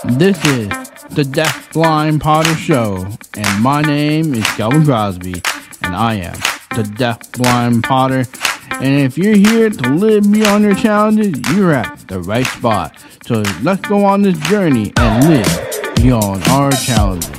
This is the DeafBlind Potter Show, and my name is Kelvin, and I am the DeafBlind Potter. And if you're here to live beyond your challenges, you're at the right spot. So let's go on this journey and live beyond our challenges.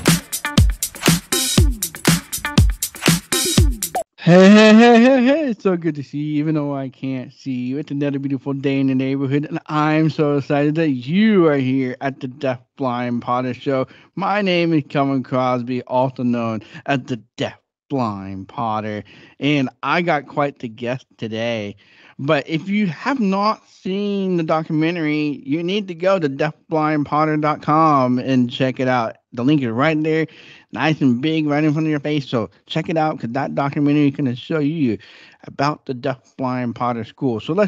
Hey, it's so good to see you, even though I can't see you. It's another beautiful day in the neighborhood, and I'm so excited that you are here at the Deaf Blind Potter Show. My name is Kelvin Crosby, also known as the Deaf Blind Potter, and I got quite the guest today. But if you have not seen the documentary, you need to go to deafblindpotter.com and check it out. The link is right there, nice and big, right in front of your face. So check it out, because that documentary is going to show you about the Deaf Blind Potter School. So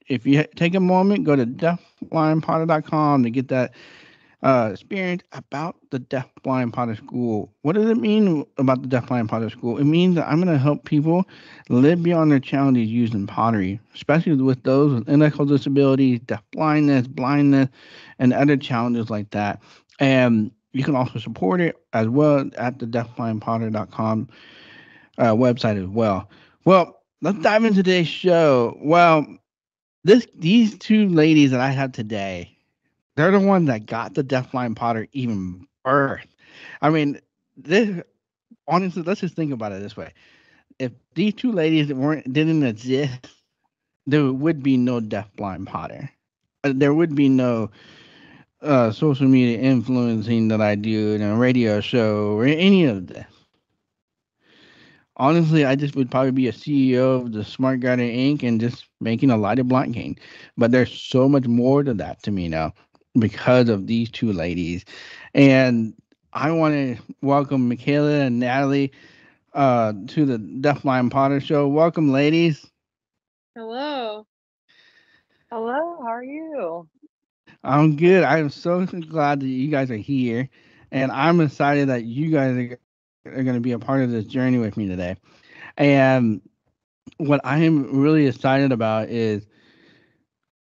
if you take a moment, go to deafblindpotter.com to get that experience about the Deaf Blind Potter School. What does it mean about the Deaf Blind Potter School? It means that I'm going to help people live beyond their challenges using pottery, especially with those with intellectual disabilities, deaf blindness, and other challenges like that. And you can also support it as well at the deafblindpotter.com website as well. Well, let's dive into today's show. Well, these two ladies that I have today, they're the ones that got the Deafblind Potter even birth. I mean, this honestly, let's just think about it this way: if these two ladies didn't exist, there would be no Deafblind Potter. There would be no social media influencing that I do in a radio show or any of this. Honestly, I just would probably be a CEO of the Smart Garden Inc. and just making a lighted blind cane. But there's so much more to that to me now because of these two ladies. And I want to welcome Michaela and Natalie to the DeafBlind Potter Show. Welcome, ladies. Hello. Hello, how are you? I'm good. I'm so glad that you guys are here. And I'm excited that you guys are going to be a part of this journey with me today. And what I am really excited about is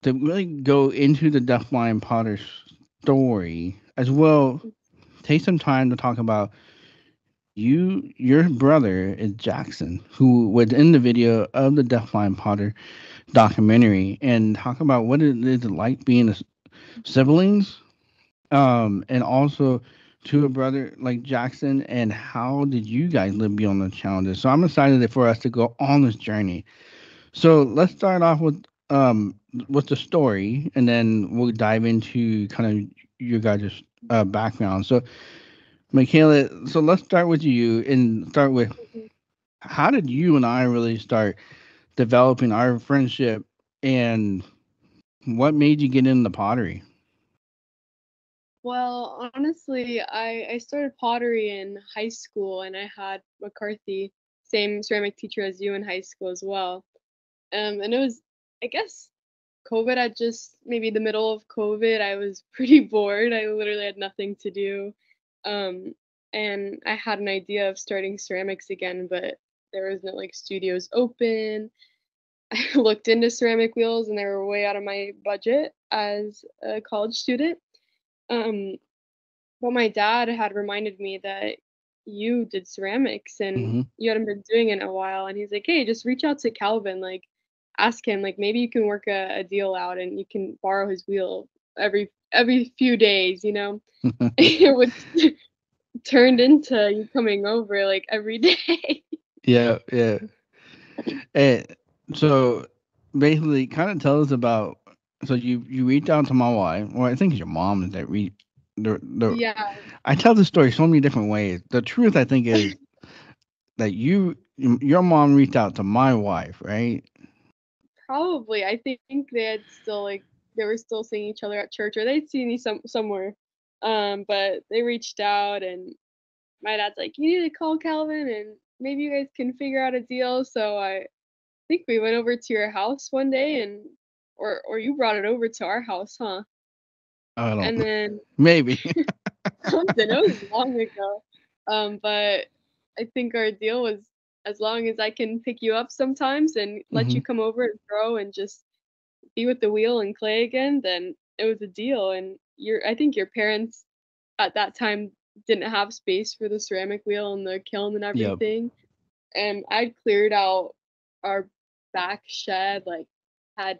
to really go into the Deafblind Potter story as well. Take some time to talk about your brother is Jackson, who was in the video of the Deafblind Potter documentary, and talk about what it is like being siblings, and also to a brother like Jackson, and how did you guys live beyond the challenges. So I'm excited for us to go on this journey. So let's start off with the story, and then we'll dive into kind of your guys' background. So Michaela, so let's start with you and start with Mhm. how did you and I really start developing our friendship, and what made you get into pottery? Well, honestly, I started pottery in high school and I had McCarthy, same ceramic teacher as you in high school as well. And it was, I guess, COVID. I just maybe the middle of COVID, I was pretty bored. I literally had nothing to do. Um, and I had an idea of starting ceramics again, but there was no like studios open. I looked into ceramic wheels and they were way out of my budget as a college student. Um, but my dad had reminded me that you did ceramics and Hmm. you hadn't been doing it in a while. And he's like, hey, just reach out to Calvin, like ask him, like maybe you can work a deal out and you can borrow his wheel every few days, you know? It was turned into you coming over like every day. Yeah, yeah. And so basically, kind of tell us about. So you reached out to my wife, or I think it's your mom that the. Yeah, I tell the story so many different ways. The truth, I think, is that your mom reached out to my wife, right? probably. I think they had still like they were still seeing each other at church or they'd seen me somewhere. But they reached out and my dad's like, "You need to call Calvin and maybe you guys can figure out a deal." So I think we went over to your house one day and or you brought it over to our house, huh? I don't. And then Maybe. something, it was long ago. But I think our deal was as long as I can pick you up sometimes and let Hmm. you come over and throw and just be with the wheel and clay again, then it was a deal. And I think your parents at that time didn't have space for the ceramic wheel and the kiln and Yep. everything. And I cleared out our back shed, like had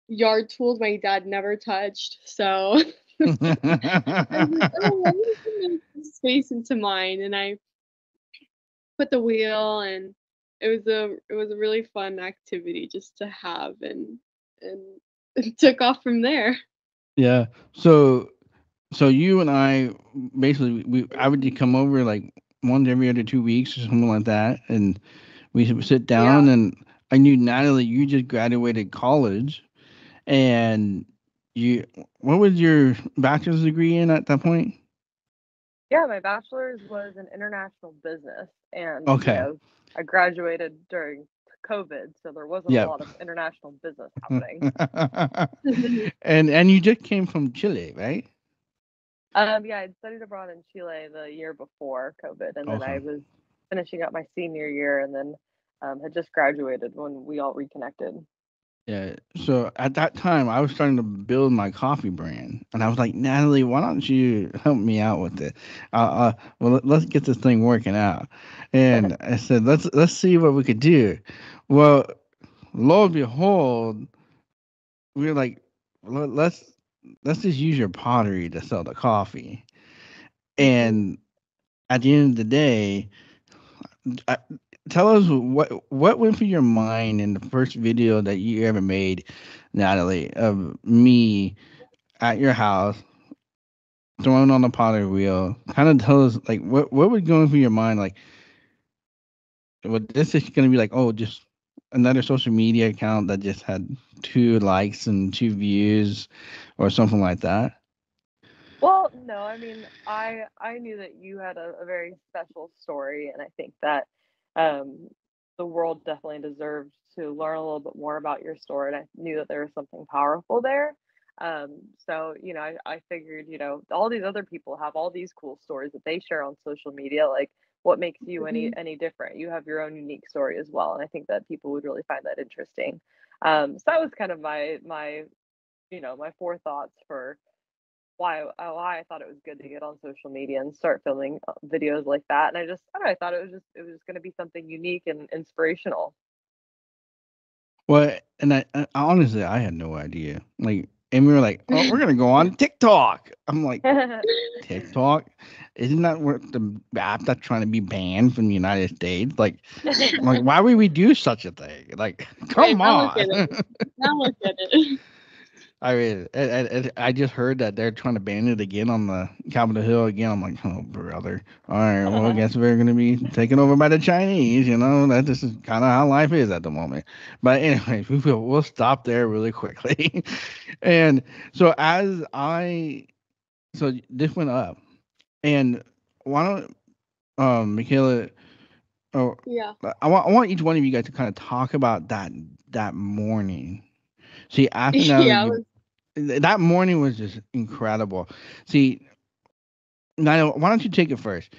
yard tools my dad never touched. So I was like, oh, let me make this space into mine. And I put the wheel, and it was a really fun activity just to have, and it took off from there. Yeah. So you and I basically I would just come over like once every other 2 weeks or something like that, and we would sit Yeah. down. And I knew Natalie, you just graduated college, and you what was your bachelor's degree in at that point? Yeah, my bachelor's was in international business, and Okay. I graduated during COVID, so there wasn't a Yep. lot of international business happening. And you just came from Chile, right? Yeah, I'd studied abroad in Chile the year before COVID, and then Okay. I was finishing up my senior year, and then had just graduated when we all reconnected. Yeah. So at that time, I was starting to build my coffee brand, and I was like, Natalie, why don't you help me out with it? Well, let's get this thing working out. And I said, let's see what we could do. Well, lo and behold, we were like, let's just use your pottery to sell the coffee. Mhm. And at the end of the day, I, tell us what went through your mind in the first video that you ever made, Natalie, of me at your house throwing on the pottery wheel. Kind of tell us like what was going through your mind, like what this is going to be like. Oh, just another social media account that just had 2 likes and 2 views, or something like that. Well, no, I mean, I knew that you had a very special story, and I think that um, the world definitely deserves to learn a little bit more about your story, and I knew that there was something powerful there. So I figured, all these other people have all these cool stories that they share on social media. Like, what makes you Mhm. any different? You have your own unique story as well, and I think that people would really find that interesting. So that was kind of my forethoughts for why I thought it was good to get on social media and start filming videos like that. And I don't know, I thought it was going to be something unique and inspirational. Well, and I honestly I had no idea. Like, and we were like, oh, we're gonna go on TikTok. I'm like, TikTok? Isn't that what the app that's trying to be banned from the United States? Like why would we do such a thing? Like, Right, come now look at on. it. Now look at it. I mean, I just heard that they're trying to ban it again on the Capitol Hill again. I'm like, oh brother. All right, well, I guess we're gonna be taken over by the Chinese. That this is kind of how life is at the moment. But anyway, we'll stop there really quickly. And so so this went up, and why don't Michaela? Oh, Yeah. I want each one of you guys to kind of talk about that morning. See, after Yeah, Natalie, that morning was just incredible. See, Niall, why don't you take it first?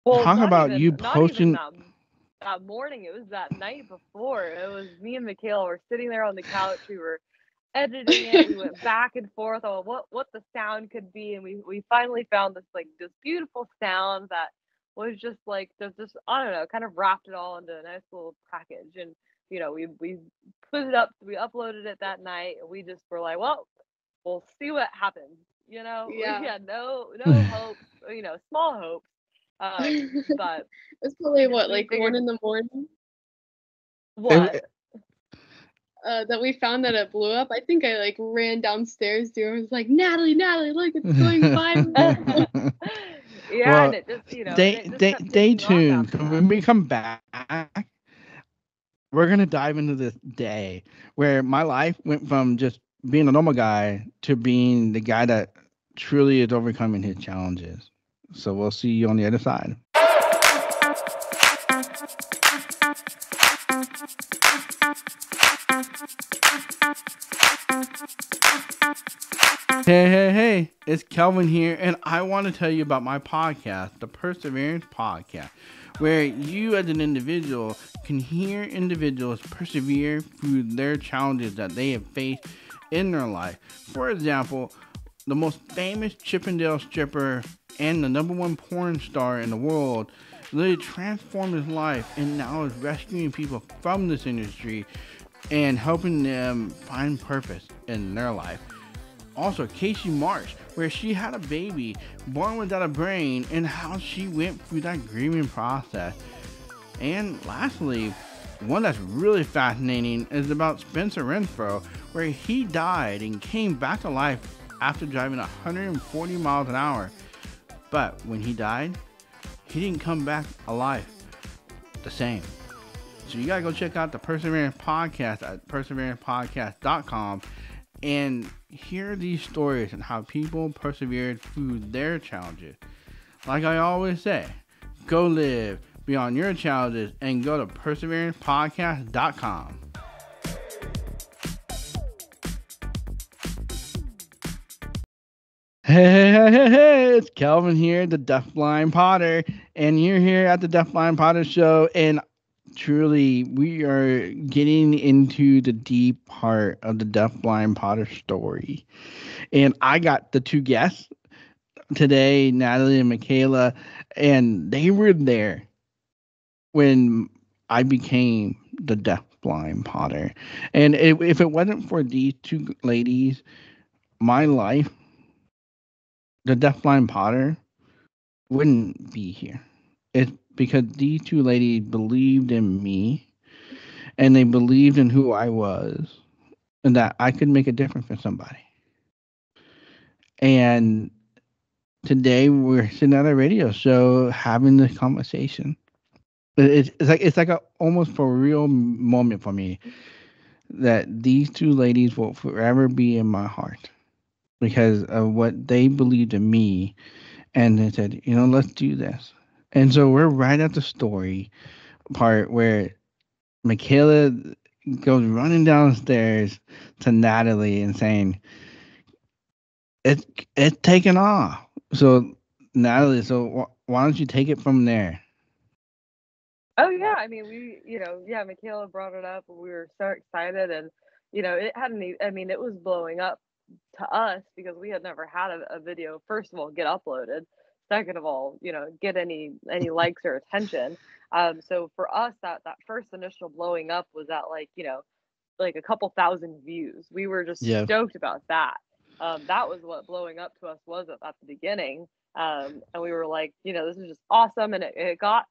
Well, Talk about you not even posting. that morning. It was that night before. It was me and Michaela were sitting there on the couch. We were editing it. We went back and forth on what the sound could be, and we finally found this beautiful sound that was just like just I don't know, kind of wrapped it all into a nice little package. And we put it up, we uploaded it that night, and we just were like, well, we'll see what happens. We yeah. had no hopes, small hopes. But It's probably what, we like one figured in the morning, what. that we found that it blew up. I think I like ran downstairs to her and was like, Natalie, Natalie, look, it's going viral. Yeah, and Well, it just and stay, it just stay, kept stay taking off tuned. after 'Cause that. when we come back, we're gonna dive into this day where my life went from just being a normal guy to being the guy that truly is overcoming his challenges. So we'll see you on the other side. Hey, it's Kelvin here, and I want to tell you about my podcast, the Perseverance Podcast, where you as an individual can hear individuals persevere through their challenges that they have faced in their life. For example, the most famous Chippendale stripper and the #1 porn star in the world literally transformed his life and now is rescuing people from this industry and helping them find purpose in their life. Also, Casey Marsh, where she had a baby born without a brain and how she went through that grieving process. And lastly, one that's really fascinating is about Spencer Renfro, where he died and came back to life after driving 140 miles an hour. But when he died, he didn't come back alive the same. So you gotta go check out the Perseverance Podcast at perseverancepodcast.com and hear these stories and how people persevered through their challenges. Like I always say, go live beyond your challenges and go to perseverancepodcast.com. Hey, it's Kelvin here, the DeafBlind Potter, and you're here at the DeafBlind Potter Show, and truly, we are getting into the deep part of the DeafBlind Potter story. And I got the two guests today, Natalie and Michaela, and they were there when I became the DeafBlind Potter. And if it wasn't for these two ladies, my life, the DeafBlind Potter, wouldn't be here. It's because these two ladies believed in me and they believed in who I was and that I could make a difference for somebody. And today we're sitting at a radio show having this conversation. It's like a almost for real moment for me that these two ladies will forever be in my heart because of what they believed in me, and they said, let's do this. And so we're right at the story part where Michaela goes running downstairs to Natalie and saying, it's taken off. So Natalie, why don't you take it from there? Oh yeah, I mean, Michaela brought it up. We were so excited, and it hadn't. I mean, it was blowing up to us because we had never had a video. First of all, get uploaded. Second of all, get any likes or attention. So for us, that first initial blowing up was at like a couple thousand views. We were just stoked about that. That was what blowing up to us was at the beginning. And we were like, this is just awesome, and it got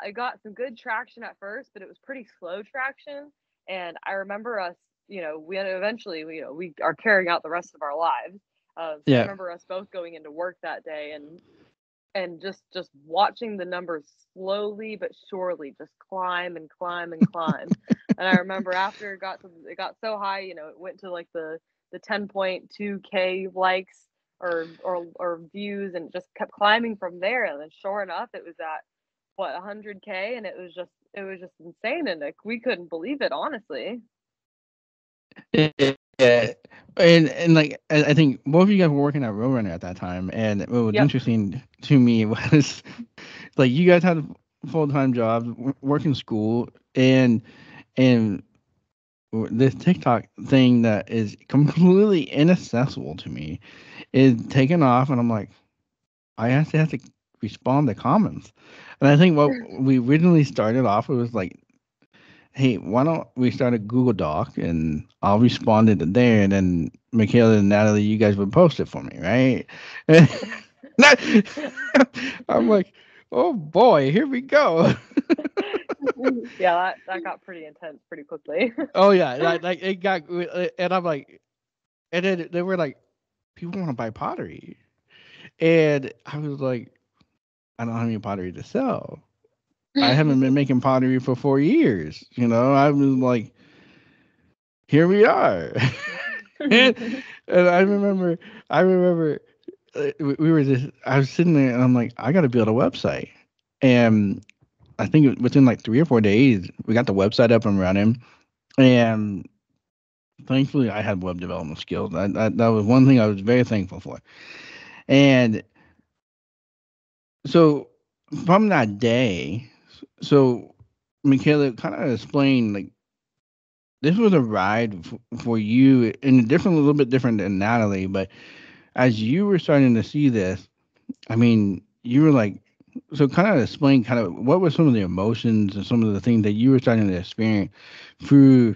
it got some good traction at first, but it was pretty slow traction. And I remember us, we had eventually, we are carrying out the rest of our lives. I remember us both going into work that day and just watching the numbers slowly but surely just climb and climb and climb. And I remember after it got so high, it went to like the 10.2K likes or views, and just kept climbing from there. And then sure enough, it was at 100K, and it was just insane, and we couldn't believe it, honestly. Yeah, and like I think both of you guys were working at Roadrunner at that time, and what was interesting to me was like you guys had full-time jobs, working school, and this TikTok thing that is completely inaccessible to me is taking off, and I'm like, I actually have to respond to comments. And I think what we originally started off, it was like, hey, why don't we start a Google Doc and I'll respond to there, and then Michaela and Natalie, you guys would post it for me, right? I'm like, oh boy, here we go. Yeah, that got pretty intense pretty quickly. Oh yeah, like it got, and I'm like, and then they were like, people want to buy pottery, and I was like, I don't have any pottery to sell. I haven't been making pottery for 4 years. I was like, here we are. and I remember we were just, I was sitting there and I'm like, I got to build a website. And I think within like 3 or 4 days, we got the website up and running. And thankfully, I had web development skills. That was one thing I was very thankful for. And so from that day, so Michaela kind of explained like this was a ride for you, and a little bit different than Natalie. But as you were starting to see this, I mean, you were like, so kind of explain kind of what were some of the emotions and some of the things that you were starting to experience through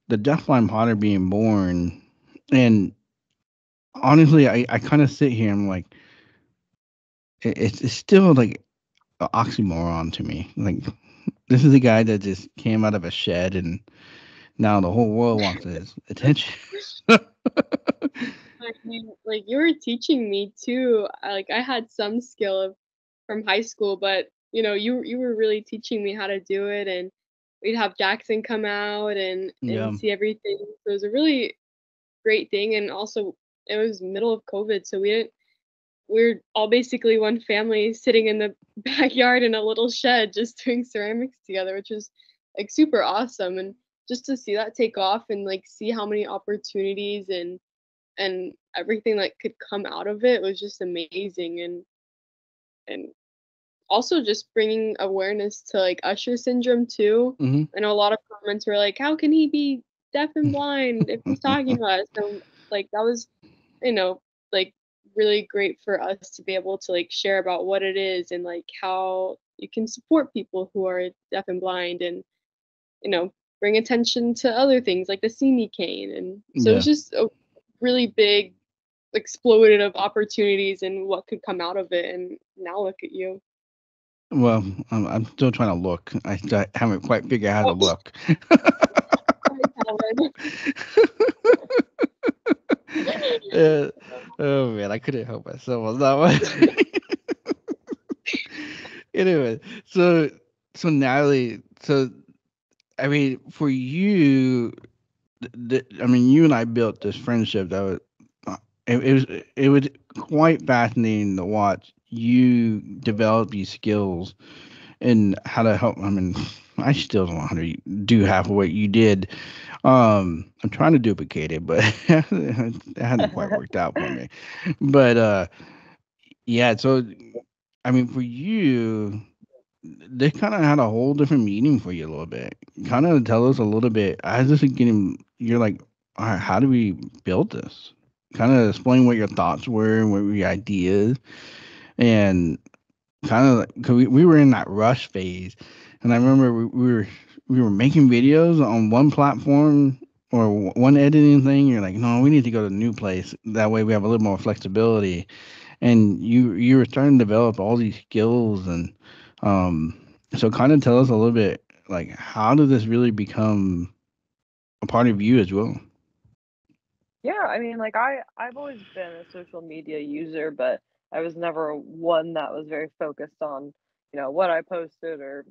the Deafblind Potter being born. And honestly, I kind of sit here and I'm like, it's still like an oxymoron to me. Like, this is a guy that just came out of a shed and now the whole world wants his attention. I mean, like you were teaching me too. Like I had some skill from high school, but you were really teaching me how to do it, and we'd have Jackson come out and Yeah. see everything. So it was a really great thing, and also it was middle of COVID, so we're all basically one family sitting in the backyard in a little shed just doing ceramics together, which was like super awesome. And just to see that take off and like see how many opportunities and everything that could come out of it was just amazing. And also just bringing awareness to like Usher syndrome too. Hmm. I know a lot of comments were like, how can he be deaf and blind if he's talking to us? So like that was, you know, like really great for us to be able to like share about what it is and like how you can support people who are deaf and blind, and bring attention to other things like the See Me cane. And so Yeah. it's just a really big exploded of opportunities and what could come out of it. And now look at you. Well, I'm still trying to look. Haven't quite figured out how to Oh, look. sorry, Kelvin. uh, oh man, I couldn't help myself on that one. Anyway, so Natalie, so I mean, for you, I mean, you and I built this friendship that was it was quite fascinating to watch you develop these skills and how to help. I mean, I still don't know how to do half of what you did. I'm trying to duplicate it, but it hadn't quite worked out for me. But yeah, so I mean, for you, they kind of had a whole different meaning for you a little bit. Kind of tell us a little bit. As this is getting, you're like, all right, how do we build this? Kind of explain what your thoughts were and what were your ideas, and kind of because we were in that rush phase, and I remember we were making videos on one platform or one editing thing. You're like, no, we need to go to a new place. That way, we have a little more flexibility. And you were starting to develop all these skills, and um, so kind of tell us a little bit like how did this really become a part of you as well? Yeah, I mean, like I've always been a social media user, but I was never one that was very focused on, what I posted or,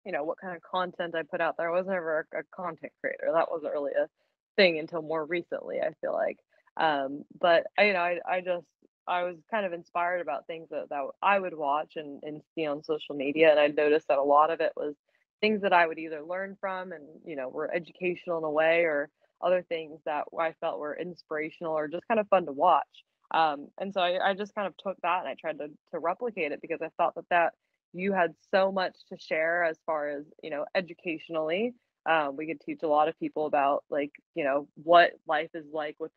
what kind of content I put out there. I was never a content creator. That wasn't really a thing until more recently, I feel like. But I was kind of inspired about things that I would watch and see on social media, and I noticed that a lot of it was things that I would either learn from and were educational in a way, or other things that I felt were inspirational or just kind of fun to watch. And so I just kind of took that and I tried to replicate it because I thought that you had so much to share as far as educationally. We could teach a lot of people about like what life is like with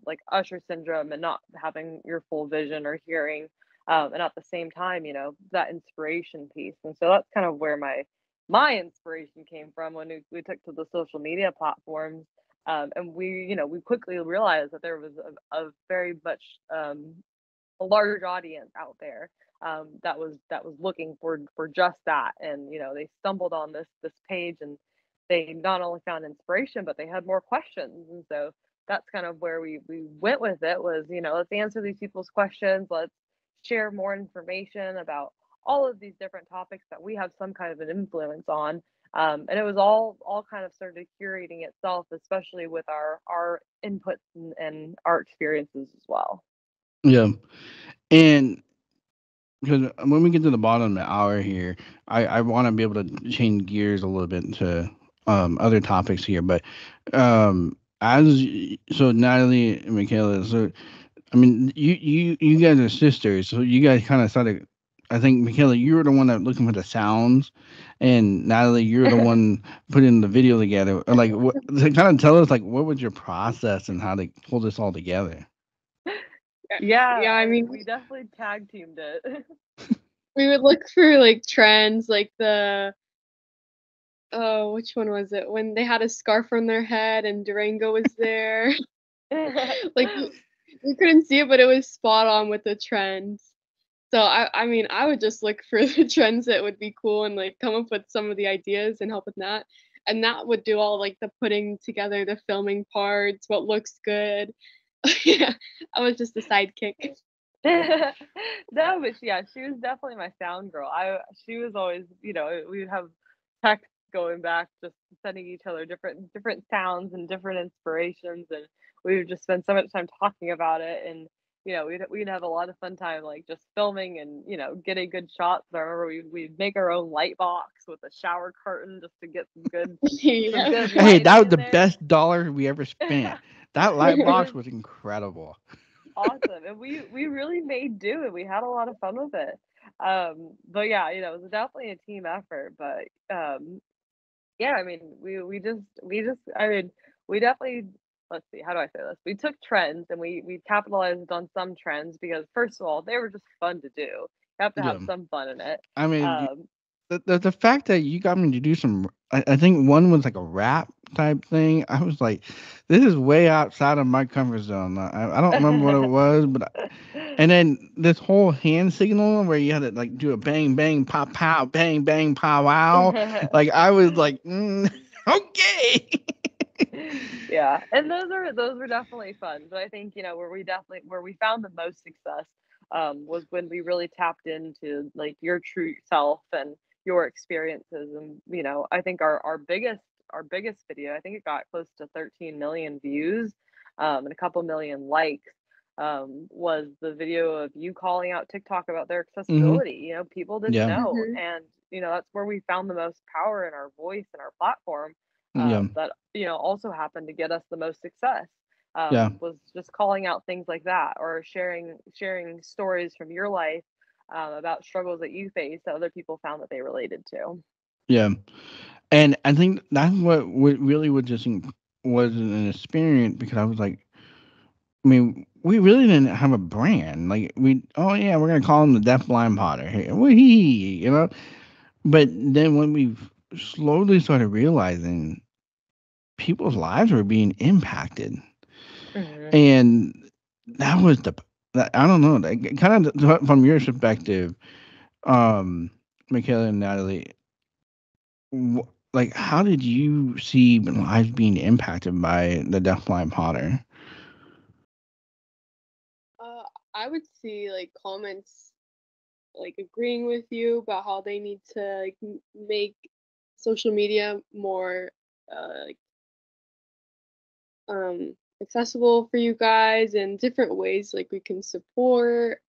like Usher syndrome and not having your full vision or hearing, and at the same time that inspiration piece. And so that's kind of where my inspiration came from when we took to the social media platforms. And we quickly realized that there was a very much a large audience out there, that was looking for just that. And they stumbled on this page, and they not only found inspiration, but they had more questions. And so that's kind of where we went with it, was let's answer these people's questions, let's share more information about all of these different topics that we have some kind of an influence on. And it was all kind of started curating itself, especially with our inputs and our experiences as well. Yeah, and because when we get to the bottom of the hour here, I want to be able to change gears a little bit to other topics here, but as so Natalie and Michaela, so I mean you guys are sisters, so you guys kind of started. I think Michaela, you were the one that looking for the sounds, and Natalie, you're the one putting the video together. Like, what, to kind of tell us, like, what was your process and how to pull this all together? Yeah, I mean, we definitely tag teamed it. we would look for like trends, like the oh, which one was it? When they had a scarf on their head and Durango was there. Like we couldn't see it, but it was spot on with the trends. So I mean, I would just look for the trends that would be cool and like come up with some of the ideas and help with that. And that would do all like the putting together the filming parts, what looks good. Yeah, I was just a sidekick. No, but yeah, she was definitely my sound girl. She was always, we would have texts going back, just sending each other different sounds and different inspirations, and we would just spend so much time talking about it, and we'd have a lot of fun time like just filming and getting good shots. I remember we'd make our own light box with a shower curtain just to get some good Yeah. Hey, that lighting was in the there. best dollar we ever spent. That light box was incredible. Awesome, and we really made do, and we had a lot of fun with it. But yeah, it was definitely a team effort. But yeah, I mean, we just I mean, we definitely, let's see, how do I say this? We took trends and we capitalized on some trends because first of all, they were just fun to do. You have to Yeah. have some fun in it. I mean, Um, the fact that you got me to do some, I think one was like a rap type thing. I was like, this is way outside of my comfort zone. I don't remember what it was, but and then this whole hand signal where you had to like do a bang bang pop pow bang bang pow wow. Like I was like, okay. yeah, and those were definitely fun. But I think where we found the most success was when we really tapped into like your true self and your experiences. And I think our biggest video, I think it got close to 13 million views, and a couple million likes. Was the video of you calling out TikTok about their Hmm. accessibility. People didn't Yeah. know, Mhm. and that's where we found the most power in our voice and our platform. Yeah. That also happened to get us the most success. Yeah. Was just calling out things like that, or sharing stories from your life, about struggles that you face that other people found that they related to. Yeah. And I think that's what really was an experience because I was like, I mean, we really didn't have a brand. Like oh yeah, we're gonna call him the Deaf Blind Potter. Hey, wee, you know. But then when we slowly started realizing people's lives were being impacted, Hmm. and that was I don't know, like, kind of from your perspective, um, Michaela and Natalie, like how did you see lives being impacted by the Deaf Blind Potter? Uh, I would see like comments like agreeing with you about how they need to like make social media more like accessible for you guys and different ways like we can support.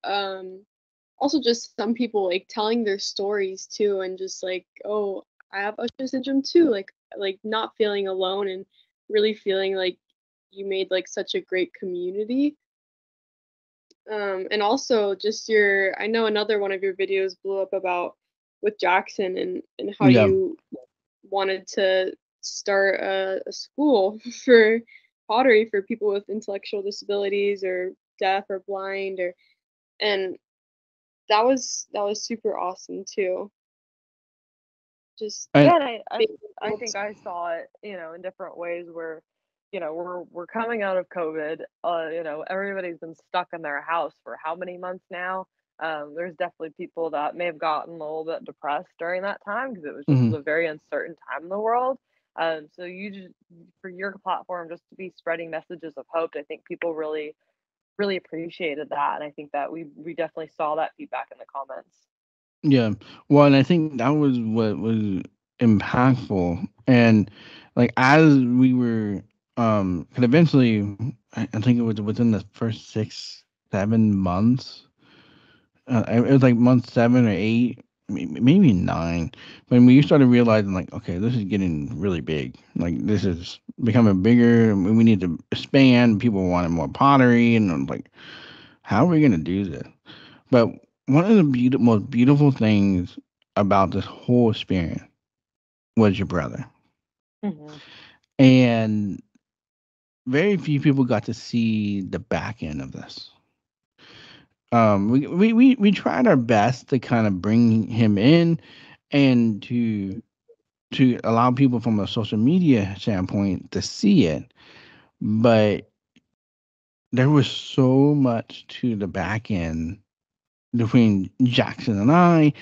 Also just some people like telling their stories too and just like, oh, I have Usher syndrome too, like not feeling alone and really feeling like you made like such a great community. And also just your, I know another one of your videos blew up about with Jackson and how Yeah. you wanted to start a school for pottery for people with intellectual disabilities or deaf or blind or and that was super awesome too. Just And Yeah, and being I able think to, I saw it, in different ways where, we're coming out of COVID. Everybody's been stuck in their house for how many months now? There's definitely people that may have gotten a little bit depressed during that time because it was just mhm, a very uncertain time in the world. So you just for your platform just to be spreading messages of hope, I think people really really appreciated that, and I think that we definitely saw that feedback in the comments. yeah. Well, and I think that was what was impactful. And like as we were, 'cause eventually, I think it was within the first 6, 7 months. It was like month 7 or 8, maybe 9, when we started realizing like, okay, this is getting really big. Like this is becoming bigger. And we need to expand. People wanted more pottery, and I'm like, how are we gonna do this? But one of the most beautiful things about this whole experience was your brother. Hmm. And very few people got to see the back end of this. We tried our best to kind of bring him in and to allow people from a social media standpoint to see it, but there was so much to the back end between Jackson and I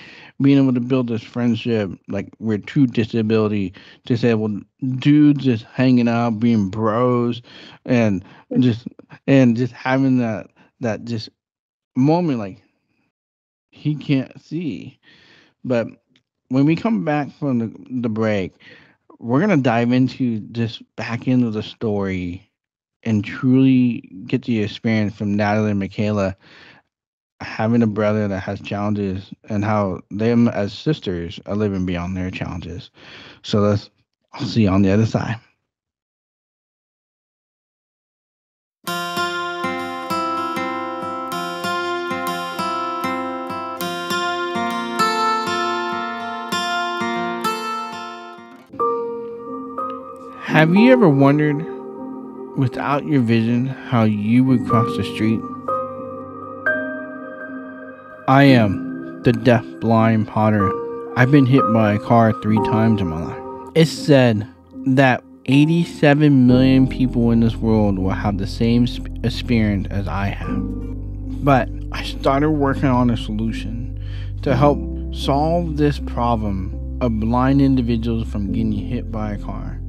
being able to build this friendship. Like, we're two disabled dudes just hanging out, being bros, and just just having that just moment like he can't see. But when we come back from the break, we're gonna dive into this back end of the story and truly get the experience from Natalie and Michaela having a brother that has challenges and how them as sisters are living beyond their challenges. So I'll see you on the other side. Have you ever wondered, without your vision, how you would cross the street? I am the deaf blind Potter. I've been hit by a car 3 times in my life. It's said that 87 million people in this world will have the same experience as I have. But I started working on a solution to help solve this problem of blind individuals from getting hit by a car.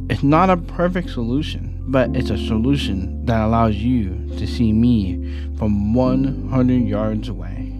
It's not a perfect solution, but it's a solution that allows you to see me from 100 yards away.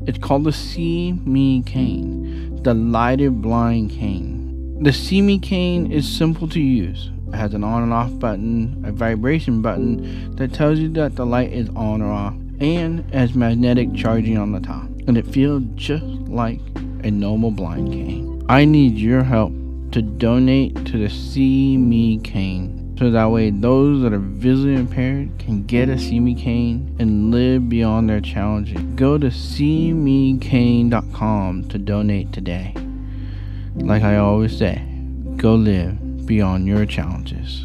It's called the See Me cane, the lighted blind cane. The See Me cane is simple to use. It has an on and off button, a vibration button that tells you that the light is on or off, and has magnetic charging on the top. And it feels just like a normal blind cane. I need your help to donate to the See Me cane, so that way those that are visually impaired can get a See Me cane and live beyond their challenges. Go to seemecane.com to donate today. Like I always say, go live beyond your challenges.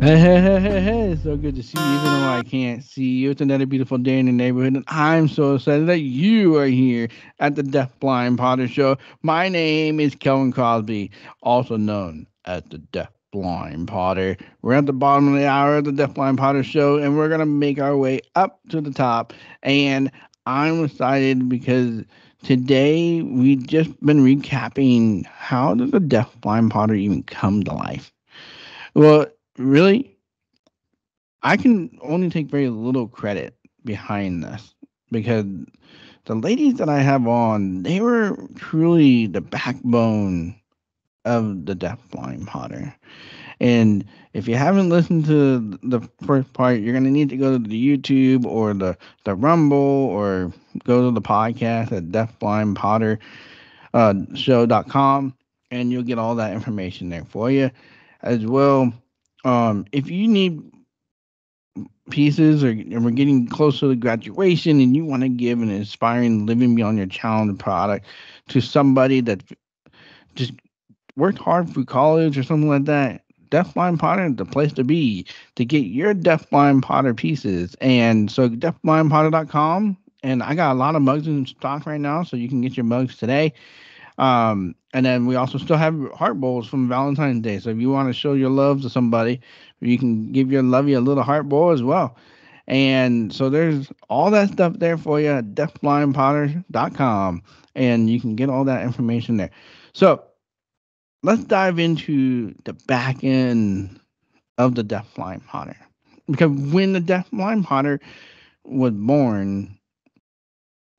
Hey, so good to see you, even though I can't see you. It's another beautiful day in the neighborhood, and I'm so excited that you are here at the Deaf Blind Potter Show. My name is Kelvin Crosby, also known as the Deaf Blind Potter. We're at the bottom of the hour of the Deaf Blind Potter Show, and we're going to make our way up to the top. And I'm excited because today we've just been recapping how does the Deaf Blind Potter even come to life. Well, really, I can only take very little credit behind this because the ladies that I have on, they were truly the backbone of the Deaf Blind Potter. And if you haven't listened to the first part, you're gonna need to go to the YouTube or the Rumble or go to the podcast at deafblindpotter show.com, and you'll get all that information there for you as well. If you need pieces, or we're getting close to the graduation and you want to give an inspiring living beyond your challenge product to somebody that just worked hard through college or something like that, Deafblind Potter is the place to be to get your Deafblind Potter pieces. And so deafblindpotter.com, and I got a lot of mugs in stock right now, so you can get your mugs today. And then we also still have heart bowls from Valentine's Day. So if you want to show your love to somebody, you can give your lovey a little heart bowl as well. And so there's all that stuff there for you at deafblindpotter.com, and you can get all that information there. So let's dive into the back end of the Deafblind Potter. Because when the Deafblind Potter was born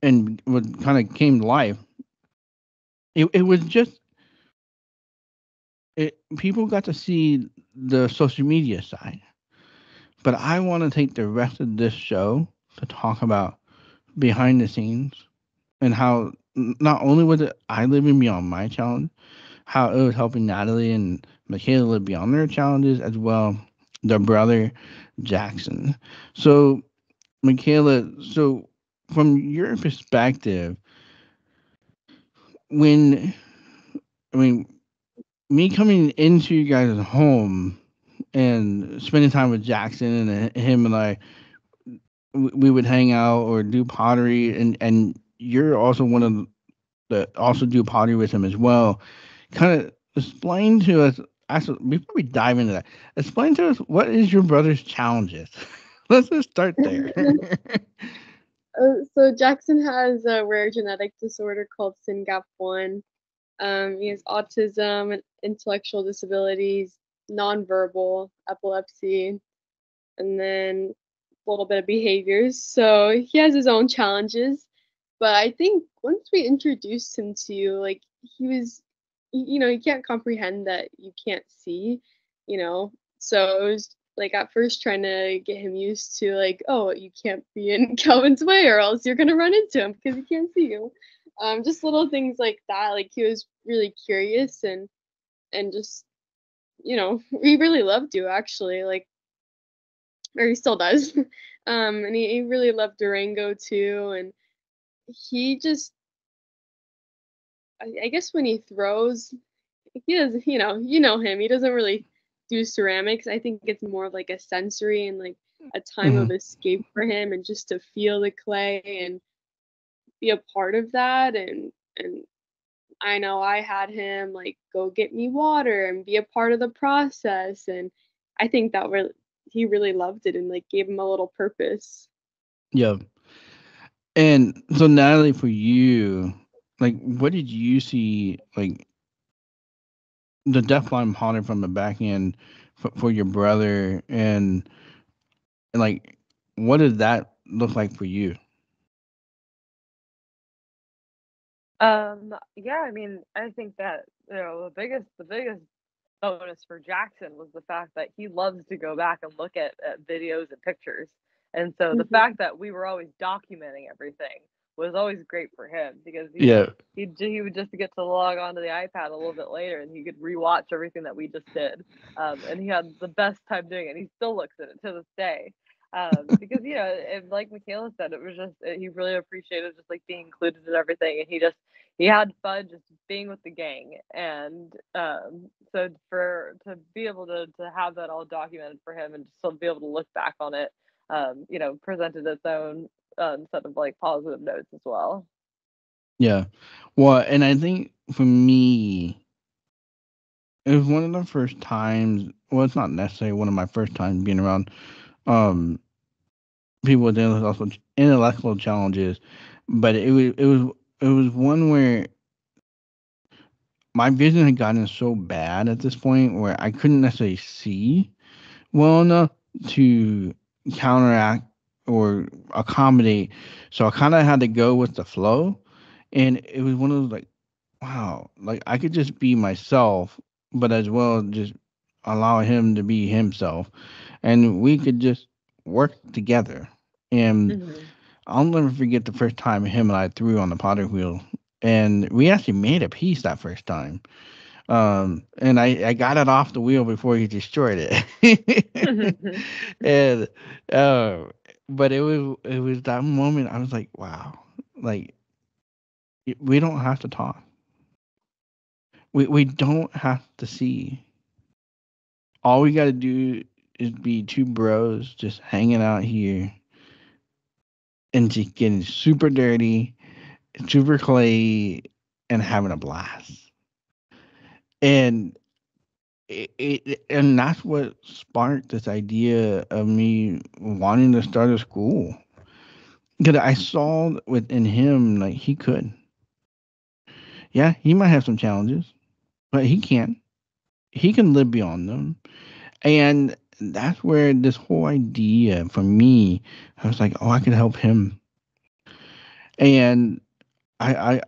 and was kind of came to life, it was just people got to see the social media side. But I want to take the rest of this show to talk about behind the scenes and how not only was it I living beyond my challenge, how it was helping Natalie and Michaela live beyond their challenges, as well their brother Jackson. So Michaela, so from your perspective, when I mean me coming into you guys' home and spending time with Jackson and him and I, we would hang out or do pottery, and you're also one of the also do pottery with him as well. Kind of explain to us. Actually, before we dive into that, explain to us what is your brother's challenges. Let's just start there. So Jackson has a rare genetic disorder called SynGap 1. He has autism and intellectual disabilities, nonverbal, epilepsy, and then a little bit of behaviors. So he has his own challenges. But I think once we introduced him to you, like he was, he can't comprehend that you can't see, you know. So it was like at first trying to get him used to like, oh, you can't be in Kelvin's way or else you're gonna run into him because he can't see you. Just little things like that. Like he was really curious and just he really loved you actually. Like or he still does. And he really loved Durango too. And he just, I guess when he throws, he does, you know him. He doesn't really do ceramics. I think it's more like a sensory and like a time Hmm. of escape for him, and just to feel the clay and be a part of that. And I know I had him like go get me water and be a part of the process, and I think that he really loved it and like gave him a little purpose. Yeah. And so Natalie, for you, like, what did you see, like the deafblind monitor from the back end for your brother, and like, what did that look like for you? Yeah, I mean, I think that, the biggest bonus for Jackson was the fact that he loves to go back and look at videos and pictures. And so the Mhm. fact that we were always documenting everything was always great for him because, Yeah. he would just get to log onto the iPad a little bit later and he could rewatch everything that we just did. And he had the best time doing it. He still looks at it to this day. Because like Michaela said, it was just he really appreciated just like being included in everything, and he had fun just being with the gang. And so for to be able to have that all documented for him and just to be able to look back on it, presented its own set of like positive notes as well. Yeah. Well, and I think for me, it was one of the first times. Well, it's not necessarily one of my first times being around um people with intellectual challenges, but it was one where my vision had gotten so bad at this point where I couldn't necessarily see well enough to counteract or accommodate. So I kind of had to go with the flow, and it was one of those like, wow, like I could just be myself, but as well just allow him to be himself, and we could just work together. And Hmm. I'll never forget the first time him and I threw on the potter wheel, and we actually made a piece that first time. And I got it off the wheel before he destroyed it. And uh, but it was that moment I was like, wow, like we don't have to talk. We don't have to see. All we got to do is be two bros just hanging out here and just getting super dirty, super clay, and having a blast. And and that's what sparked this idea of me wanting to start a school, because I saw within him like he could. Yeah, he might have some challenges, but he can. He can live beyond them. And that's where this whole idea for me, I was like, oh, I could help him. And I,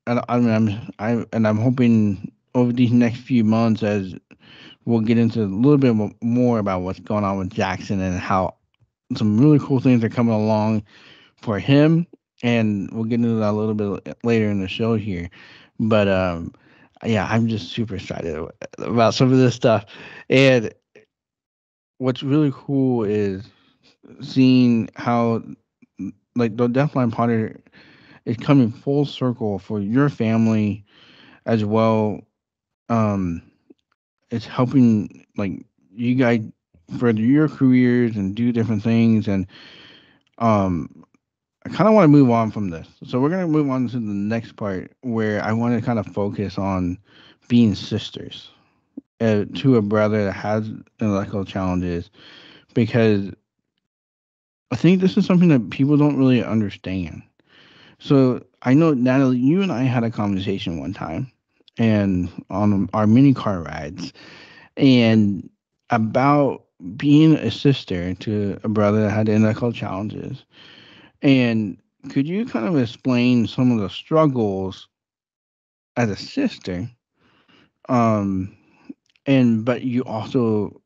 I, I mean, I'm hoping over these next few months, as we'll get into a little bit more about what's going on with Jackson and how some really cool things are coming along for him, and we'll get into that a little bit later in the show here. But yeah, I'm just super excited about some of this stuff. And what's really cool is seeing how like the Deafblind Potter is coming full circle for your family as well. Um, it's helping like you guys further your careers and do different things. And um, I kind of want to move on from this, so we're gonna move on to the next part where I want to kind of focus on being sisters to a brother that has intellectual challenges, because I think this is something that people don't really understand. So I know, Natalie, you and I had a conversation one time, and on our mini car rides, and about being a sister to a brother that had intellectual challenges. And could you kind of explain some of the struggles as a sister? Um, and but you also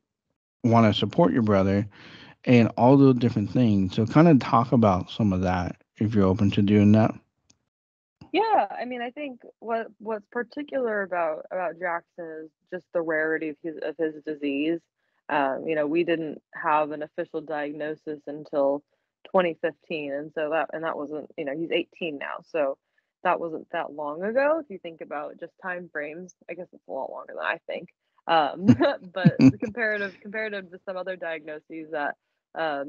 want to support your brother and all those different things. So kind of talk about some of that if you're open to doing that. Yeah, I mean, I think what's particular about Jackson is just the rarity of his disease. We didn't have an official diagnosis until 2015, and that wasn't, he's 18 now, so that wasn't that long ago. If you think about just time frames, I guess it's a lot longer than I think. But the comparative to some other diagnoses that Well,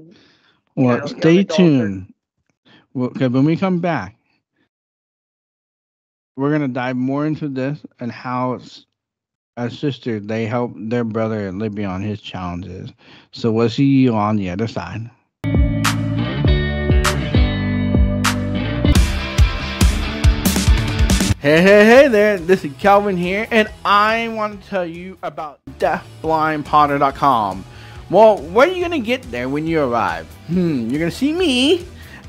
young stay adults are. tuned. Well, okay, when we come back, we're gonna dive more into this and how as sisters they help their brother live beyond his challenges. So we'll see you on the other side. Hey there, this is Kelvin here, and I want to tell you about DeafBlindPotter.com. Well, what are you going to get there when you arrive? You're going to see me,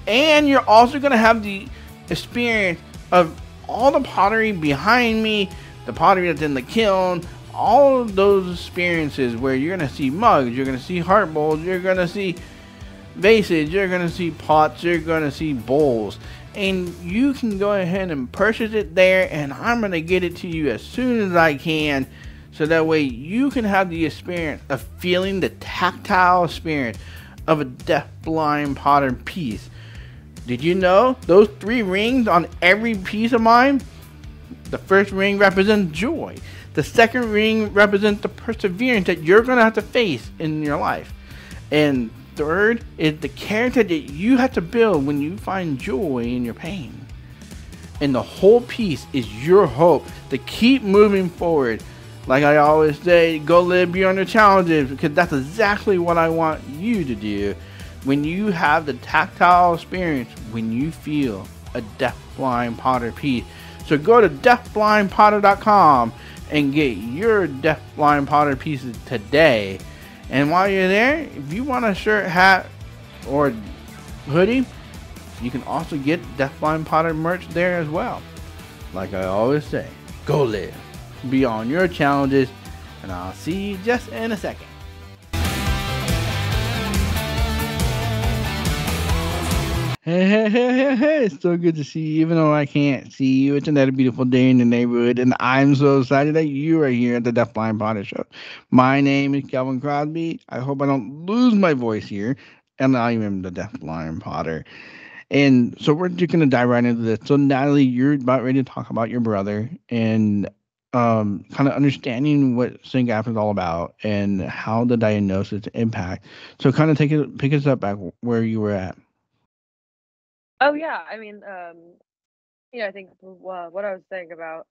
and you're also going to have the experience of all the pottery behind me, the pottery that's in the kiln, all of those experiences where you're going to see mugs, you're going to see heart bowls, you're going to see vases, you're going to see pots, you're going to see bowls. And you can go ahead and purchase it there, and I'm going to get it to you as soon as I can, so that way you can have the experience of feeling the tactile experience of a deaf-blind potter piece. Did you know those 3 rings on every piece of mine? The first ring represents joy. The second ring represents the perseverance that you're going to have to face in your life. And third is the character that you have to build when you find joy in your pain. And the whole piece is your hope to keep moving forward. Like I always say, go live beyond the challenges, because that's exactly what I want you to do when you have the tactile experience, when you feel a deaf-blind potter piece. So go to deafblindpotter.com and get your deaf-blind potter pieces today. And while you're there, if you want a shirt, hat, or hoodie, you can also get Deafblind Potter merch there as well. Like I always say, go live beyond your challenges, and I'll see you just in a second. Hey, it's so good to see you, even though I can't see you. It's another beautiful day in the neighborhood, and I'm so excited that you are here at the Deafblind Potter Show. My name is Kelvin Crosby. I hope I don't lose my voice here, and I am the Deafblind Potter. And so we're just going to dive right into this. So, Natalie, you're about ready to talk about your brother and kind of understanding what SynGap is all about and how the diagnosis impact. So, kind of pick us up back where you were at. Oh yeah, I mean, I think what I was saying about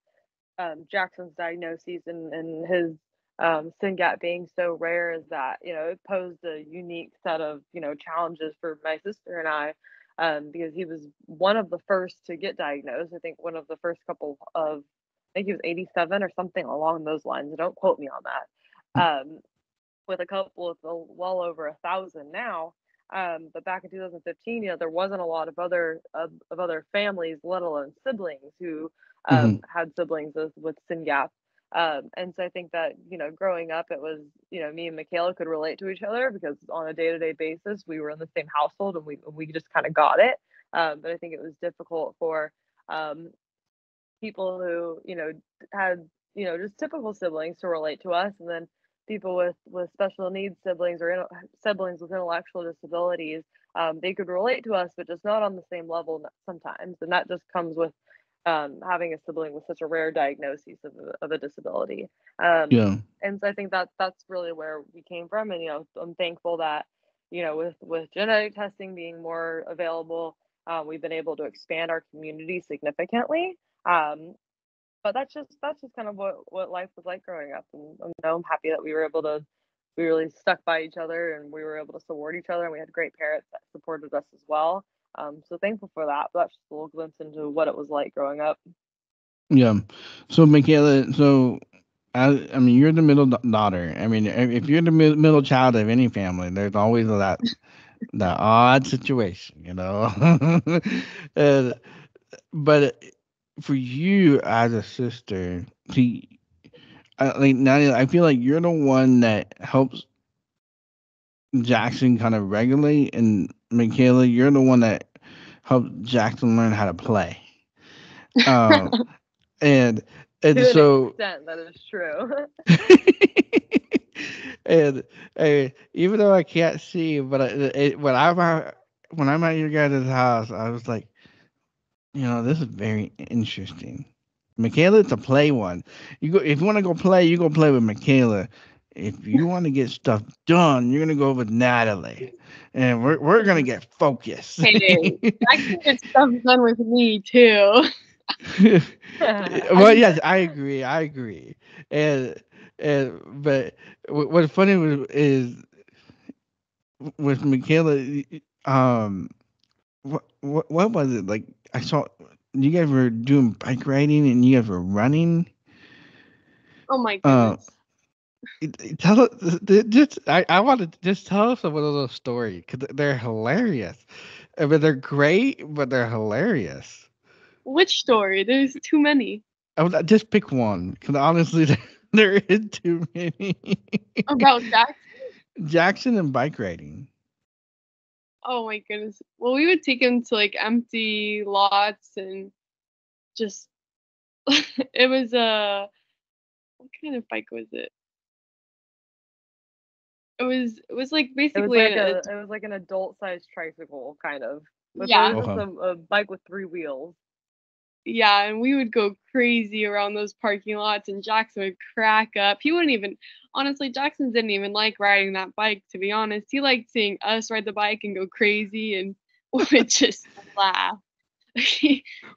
Jackson's diagnoses and his SynGap being so rare is that it posed a unique set of challenges for my sister and I, because he was one of the first to get diagnosed. I think one of the first couple of, I think he was 87 or something along those lines. Don't quote me on that. With a couple of well over 1,000 now. But back in 2015, there wasn't a lot of other families, let alone siblings, who Hmm. had siblings with SynGap. And so I think that growing up, it was me and Michaela could relate to each other because on a day-to-day basis we were in the same household, and we just kind of got it. But I think it was difficult for um, people who had just typical siblings to relate to us, and then people with special needs siblings or siblings with intellectual disabilities, they could relate to us, but just not on the same level sometimes. And that just comes with having a sibling with such a rare diagnosis of a disability. Yeah. And so I think that's really where we came from. And, I'm thankful that, with genetic testing being more available, we've been able to expand our community significantly. But that's just kind of what life was like growing up. And I'm happy that we really stuck by each other, and we were able to support each other, and we had great parents that supported us as well. So thankful for that. But that's just a little glimpse into what it was like growing up. Yeah. So Michaela, I mean, you're the middle daughter. I mean, if you're the middle child of any family, there's always that odd situation, and, but for you as a sister, see, like Natalie, I feel like you're the one that helps Jackson kind of regulate, and Michaela, you're the one that helped Jackson learn how to play. Um, and and To an so extent, that is true. and even though I can't see, but when I'm at your guys' house, I was like, this is very interesting. Michaela's to play one. You go if you want to go play, you go play with Michaela. If you want to get stuff done, you're gonna go with Natalie, and we're gonna get focused. Hey, I can get stuff done with me too. Well, yes, I agree. I agree. And but what's funny is with Michaela. What was it like? I saw you guys were doing bike riding and you guys were running. Oh my Uh, goodness. tell us just I want to just tell us some of those stories because they're hilarious. I mean, they're great, but they're hilarious. Which story? There's too many. I would just pick one because honestly, there is too many. About Jackson? Jackson and bike riding. Oh my goodness. Well, we would take him to like empty lots and just it was a what kind of bike was it? It was like It was basically like an adult sized tricycle kind of, but it yeah. was just Okay. a bike with three wheels. Yeah, and we would go crazy around those parking lots, and Jackson would crack up. He wouldn't even, honestly, Jackson didn't even like riding that bike, to be honest. He liked seeing us ride the bike and go crazy and would just laugh.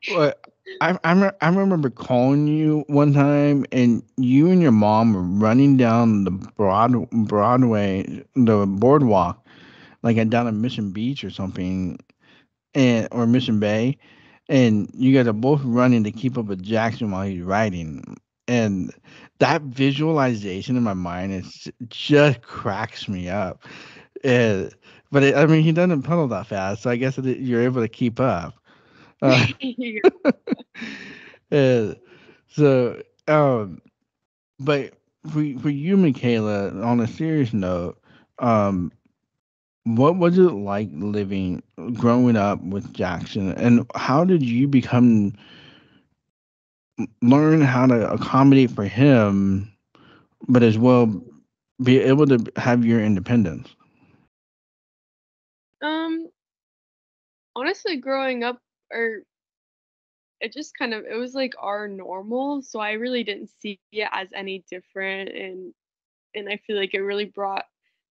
Well, I remember calling you one time, and you and your mom were running down the Broadway, the boardwalk, like down at Mission Beach or something, and or Mission Bay, and you guys are both running to keep up with Jackson while he's riding, and that visualization in my mind just cracks me up. And, but I mean, he doesn't pedal that fast, so I guess you're able to keep up. Uh, Uh, so, but for you, Michaela, on a serious note, um, what was it like growing up with Jackson, and how did you learn how to accommodate for him, but as well be able to have your independence? um, Honestly, growing up, or it just kind of, it was like our normal, so I really didn't see it as any different, and I feel like it really brought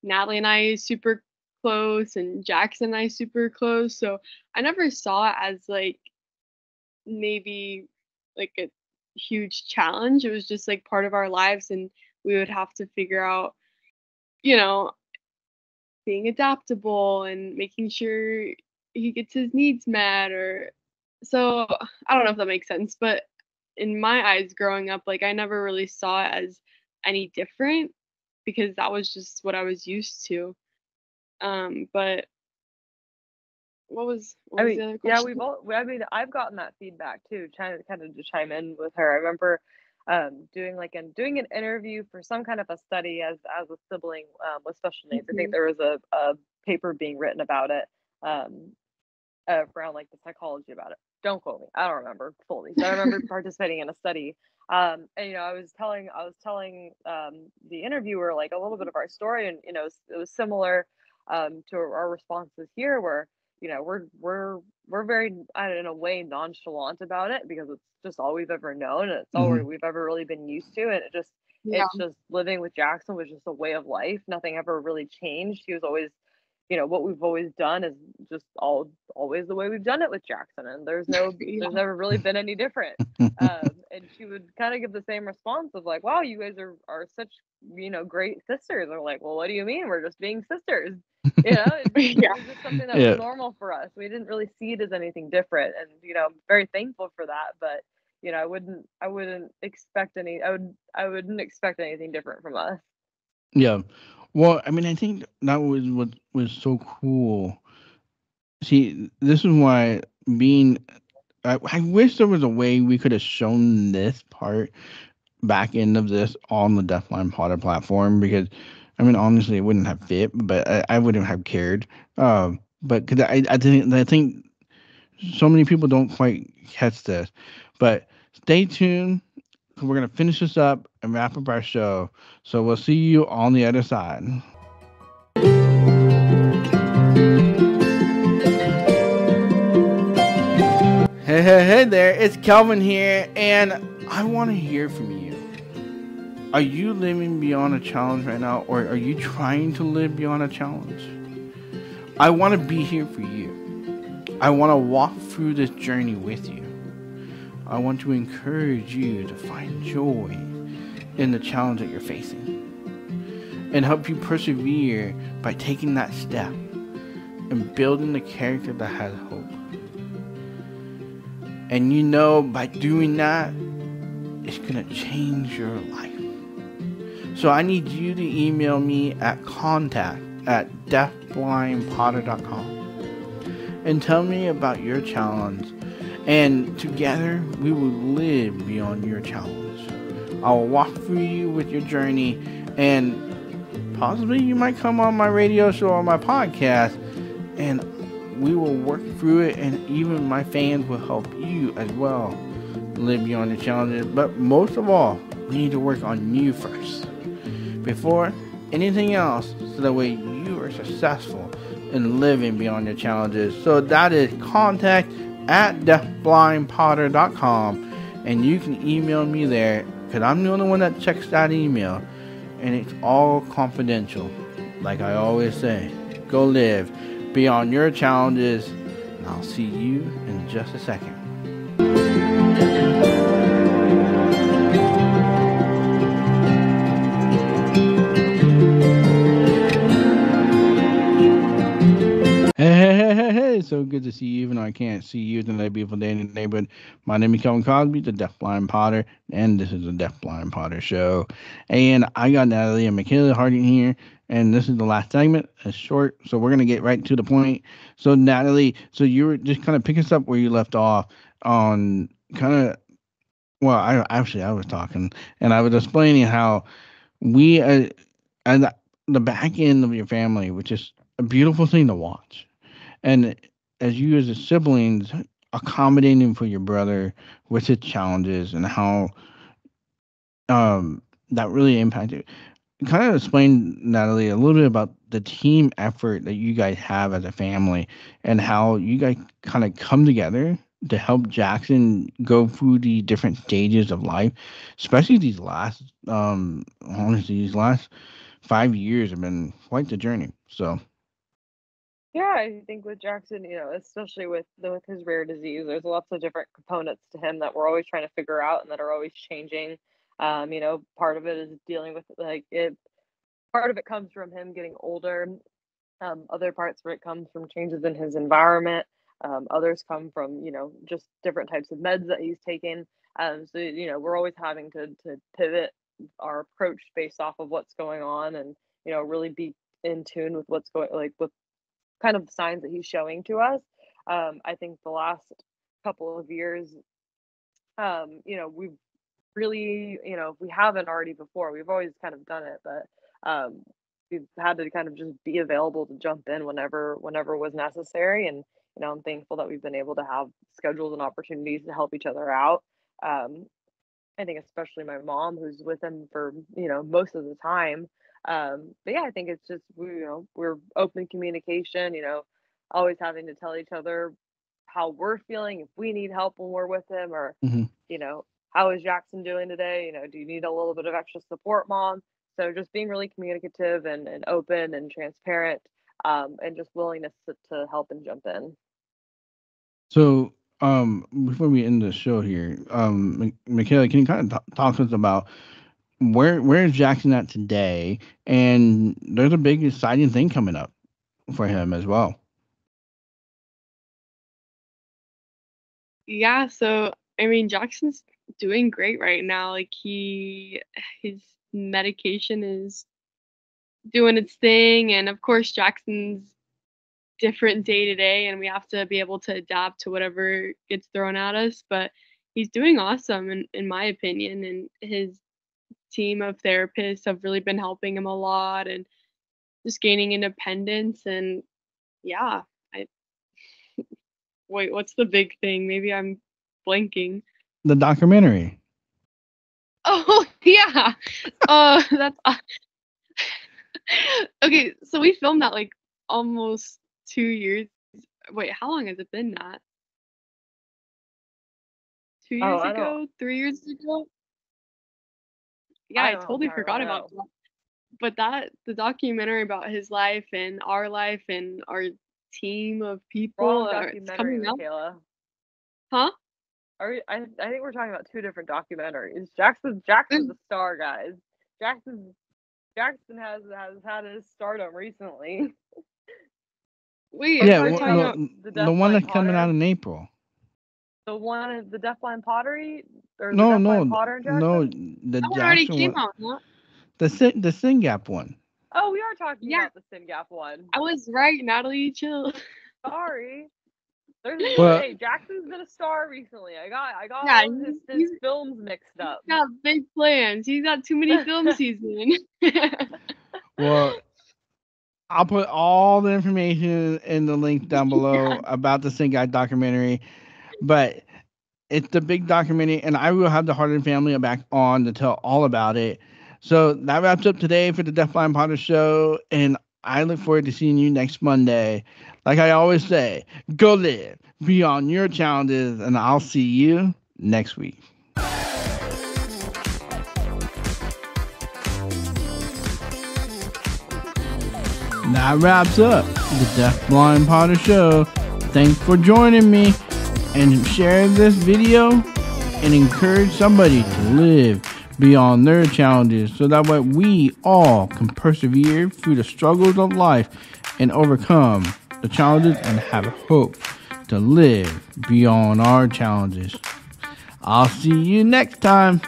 Natalie and I super close, and Jackson and I super close. So I never saw it as like maybe like a huge challenge. It was just like part of our lives, and we would have to figure out, you know, being adaptable and making sure he gets his needs met. Or so I don't know if that makes sense, but in my eyes growing up, like I never really saw it as any different because that was just what I was used to. But what I was mean, the other yeah, question? I mean, I've gotten that feedback too, trying to kind of to chime in with her. I remember doing an interview for some kind of a study as a sibling with special needs. I think Mhm. there was a paper being written about it, around like the psychology about it. don't quote me. I don't remember fully, but I remember participating in a study. And I was telling the interviewer like a little bit of our story, and it was similar to our responses here, where we're very, in a way, nonchalant about it because it's just all we've ever known, and it's all Hmm. we've ever really been used to, and Yeah. it's just living with Jackson was just a way of life. Nothing ever really changed. He was always, what we've always done is just always the way we've done it with Jackson, and Yeah. there's never really been any different. And she would kind of give the same response of like, "Wow, you guys are such great sisters." And we're like, "Well, what do you mean? We're just being sisters." It Yeah. was just something that was Yeah. normal for us. We didn't really see it as anything different, and I'm very thankful for that. But I wouldn't expect I wouldn't expect anything different from us. Yeah. Well, I mean, I think that was what was so cool. See, this is why being. I wish there was a way we could have shown this part back end of this on the Deafblind Potter platform, because, I mean, honestly, it wouldn't have fit, but I wouldn't have cared. But cause I think so many people don't quite catch this. But stay tuned. We're gonna finish this up and wrap up our show. So we'll see you on the other side. Hey there, it's Kelvin here, and I want to hear from you. Are you living beyond a challenge right now, or are you trying to live beyond a challenge? I want to be here for you. I want to walk through this journey with you. I want to encourage you to find joy in the challenge that you're facing and help you persevere by taking that step and building the character that has hope. And by doing that, it's going to change your life. So I need you to email me at contact@deafblindpotter.com and tell me about your challenge. And together, we will live beyond your challenge. I will walk through you with your journey, and possibly you might come on my radio show or my podcast, and we will work through it, and even my fans will help you as well live beyond your challenges. But most of all, we need to work on you first before anything else, so that way you are successful in living beyond your challenges. So that is contact@deafblindpotter.com, and you can email me there, because I'm the only one that checks that email, and it's all confidential. Like I always say, go live beyond your challenges, and I'll see you in just a second. Hey, so good to see you, even though I can't see you tonight, beautiful day in the neighborhood. My name is Kelvin Cosby, the Deafblind Potter, and this is the Deafblind Potter Show. And I got Natalie and Michaela Harding here, and this is the last segment. It's short, so we're going to get right to the point. So, Natalie, so you were just kind of picking us up where you left off on kind of, well, I was talking, and I was explaining how we, and the back end of your family, which is a beautiful thing to watch. And as you as a siblings, accommodating for your brother with his challenges, and how that really impacted. Kind of explain, Natalie, a little bit about the team effort that you guys have as a family, and how you guys kind of come together to help Jackson go through the different stages of life, especially these last, honestly, these last 5 years have been quite the journey. So, Yeah, I think with Jackson, especially with his rare disease, there's lots of different components to him that we're always trying to figure out and that are always changing. Part of it is dealing with like it. Part of it comes from him getting older. Other parts where it comes from changes in his environment. Others come from just different types of meds that he's taken. So we're always having to pivot our approach based off of what's going on, and really be in tune with what's going, like, with kind of the signs that he's showing to us. I think the last couple of years, we've really, if we haven't already before, we've always kind of done it, but we've had to kind of just be available to jump in whenever was necessary. And I'm thankful that we've been able to have schedules and opportunities to help each other out. Um, I think especially my mom, who's with him for most of the time. But yeah, I think it's just we're open communication. Always having to tell each other how we're feeling, if we need help when we're with him, or Mm-hmm. how is Jackson doing today? Do you need a little bit of extra support, mom? So just being really communicative and open and transparent, and just willingness to help and jump in. So, before we end the show here, Michaela, can you kind of talk to us about where is Jackson at today? And there's a big exciting thing coming up for him as well. Yeah, so I mean, Jackson's doing great right now. Like his medication is doing its thing, and of course Jackson's different day to day, and we have to be able to adapt to whatever gets thrown at us, but he's doing awesome in my opinion, and his team of therapists have really been helping him a lot and just gaining independence. And yeah, I wait, what's the big thing? Maybe I'm blanking. The documentary. Oh, yeah. That's okay. So we filmed that like almost 2 years. Wait, how long has it been, Nat? 2 years I ago? 3 years ago? Yeah, I I don't totally forgot know. about that. But the documentary about his life and our life and our team of people, Wrong it's documentary, coming out. Michaela. Huh? I think we're talking about two different documentaries. Jackson's the star, guys. Jackson has had his stardom recently. Wait, Yeah, are you talking about the one that's coming out Potter? in April. The one, the DeafBlind Pottery, or the No, DeafBlind Potter and Jackson? no, the that one already Jackson came one, out, huh? the SynGap one. Oh, we are talking Yeah. about the SynGap one. I was right, Natalie, chill. Sorry. Well- Hey, Jackson's been a star recently. I got Yeah, all of his films mixed up. He's got big plans. He's got too many films he's in. Well, I'll put all the information in the link down below about the SynGap documentary. But it's the big documentary, and I will have the Harden family back on to tell all about it. So that wraps up today for the DeafBlind Potter Show, and I look forward to seeing you next Monday. Like I always say, go live beyond your challenges, and I'll see you next week. That wraps up the DeafBlind Potter Show. Thanks for joining me, and share this video and encourage somebody to live beyond their challenges so that way we all can persevere through the struggles of life and overcome the challenges and have hope to live beyond our challenges. I'll see you next time.